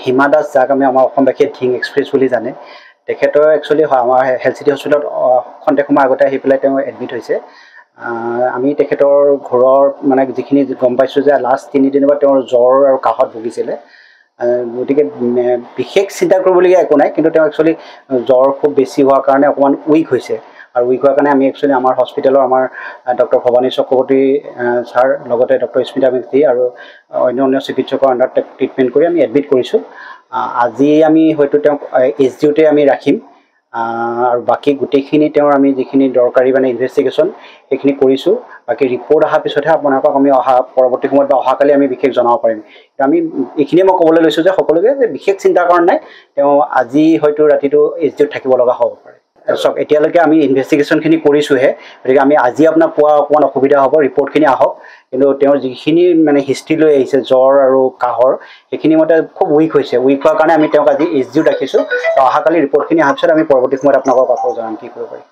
হিমা দাস, যাক আমি আমাৰ অসমবাসীয়ে ঢিং এক্সপ্ৰেছ বুলি জানে, তেখেতৰ একচুৱেলি আমাৰ হেল্থ চিটি হস্পিটেলত খন্তেক সময় আগতে আহি পেলাই তেওঁ এডমিট হৈছে। আমি তেখেতৰ ঘৰৰ মানে যিখিনি গম পাইছোঁ যে লাষ্ট 3 দিনৰ পৰা তেওঁৰ জ্বৰ আৰু কাহত ভুগিছিলে। গতিকে বিশেষ চিন্তা কৰিবলগীয়া একো নাই, কিন্তু তেওঁ একচুৱেলি জ্বৰ খুব বেছি হোৱাৰ কাৰণে অকণমান উইক হৈছে, আৰু উইক হোৱাৰ কাৰণে আমি একচুৱেলি আমাৰ হস্পিটেলৰ আমাৰ ডক্টৰ ভৱানী চক্ৰৱৰ্তী ছাৰ, লগতে ডক্টৰ স্মিতা মেধি আৰু অন্য চিকিৎসকৰ আণ্ডাৰত ট্ৰিটমেণ্ট কৰি আমি এডমিট কৰিছোঁ। আজি আমি হয়তো তেওঁক HDUতে আমি ৰাখিম, আৰু বাকী গোটেইখিনি তেওঁৰ আমি যিখিনি দৰকাৰী মানে ইনভেষ্টিগেশ্যন সেইখিনি কৰিছোঁ। বাকী ৰিপৰ্ট অহাৰ পিছতহে আপোনালোকক আমি পৰৱৰ্তী সময়ত বা অহাকালি আমি বিশেষ জনাব পাৰিম। আমি এইখিনিয়ে মই ক'বলৈ লৈছোঁ যে সকলোকে যে বিশেষ চিন্তাৰ কাৰণ নাই, তেওঁ আজি হয়তো ৰাতিটো HDUত থাকিব লগা হ'ব পাৰে। চাওক, এতিয়ালৈকে আমি ইনভেষ্টিগেশ্যনখিনি কৰিছোঁহে, গতিকে আমি আজি আপোনাক পোৱা অকণমান অসুবিধা হ'ব, ৰিপৰ্টখিনি আহক। কিন্তু তেওঁৰ যিখিনি মানে হিষ্ট্ৰী লৈ আহিছে জ্বৰ আৰু কাহৰ, সেইখিনি মতে খুব উইক হৈছে। উইক হোৱাৰ কাৰণে আমি তেওঁক আজি HDUত ৰাখিছোঁ। অহাকালি ৰিপৰ্টখিনি অহাৰ পিছত আমি পৰৱৰ্তী সময়ত আপোনালোকক আকৌ জনাম কি কৰিব পাৰি।